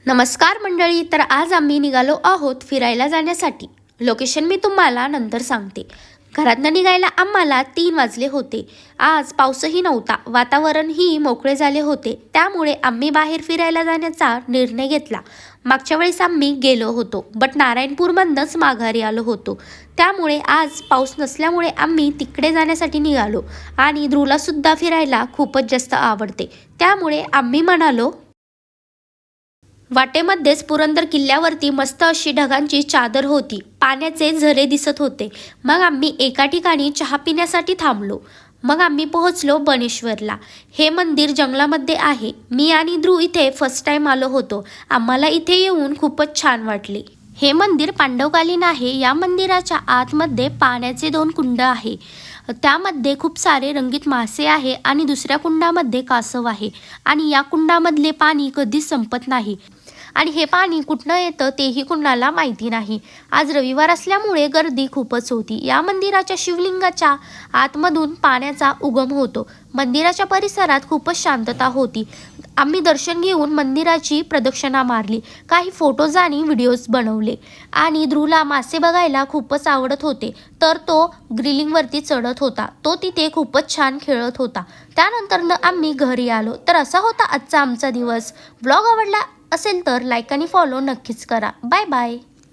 नमस्कार मंडळी. तर आज आम्ही निघालो आहोत फिरायला जाण्यासाठी. लोकेशन मी तुम्हाला नंतर सांगते. घरातनं निघायला आम्हाला 3 वाजले होते. आज पाऊसही नव्हता, वातावरणही मोकळे झाले होते. त्यामुळे आम्ही बाहेर फिरायला जाण्याचा निर्णय घेतला. मागच्या वेळेस आम्ही गेलो होतो, बट नारायणपूरमधनंच माघारी आलो होतो. त्यामुळे आज पाऊस नसल्यामुळे आम्ही तिकडे जाण्यासाठी निघालो. आणि ध्रुवलासुद्धा फिरायला खूपच जास्त आवडते, त्यामुळे आम्ही म्हणालो. वाटेमध्येच पुरंदर किल्ल्यावरती मस्त अशी ढगांची चादर होती. पाण्याचे झरे दिसत होते. मग आम्ही एका ठिकाणी चहा पिण्यासाठी थांबलो. मग आम्ही पोहोचलो बनेश्वरला. हे मंदिर जंगलामध्ये आहे. मी आणि ध्रुव इथे फर्स्ट टाइम आलो होतो. आम्हाला इथे येऊन खूपच छान वाटले. हे मंदिर पांडवकालीन आहे. या मंदिराच्या आतमध्ये पाण्याचे 2 कुंड आहे. त्यामध्ये खूप सारे रंगीत मासे आहे आणि दुसऱ्या कुंडामध्ये कासव आहे. आणि या कुंडामधले पाणी कधीच संपत नाही. आणि हे पाणी कुठनं येतं तेही कुणाला माहिती नाही. आज रविवार असल्यामुळे गर्दी खूपच होती. या मंदिराच्या शिवलिंगाच्या आतमधून पाण्याचा उगम होतो. मंदिराच्या परिसरात खूपच शांतता होती. आम्ही दर्शन घेऊन मंदिराची प्रदक्षिणा मारली. काही फोटोज आणि व्हिडिओज बनवले. आणि ध्रुवला मासे बघायला खूपच आवडत होते, तर तो ग्रिलिंगवरती चढत होता. तो तिथे खूपच छान खेळत होता. त्यानंतर आम्ही घरी आलो. तर असा होता आजचा आमचा दिवस. ब्लॉग आवडला असेल तर लाईक आणि फॉलो नक्कीच करा. Bye bye.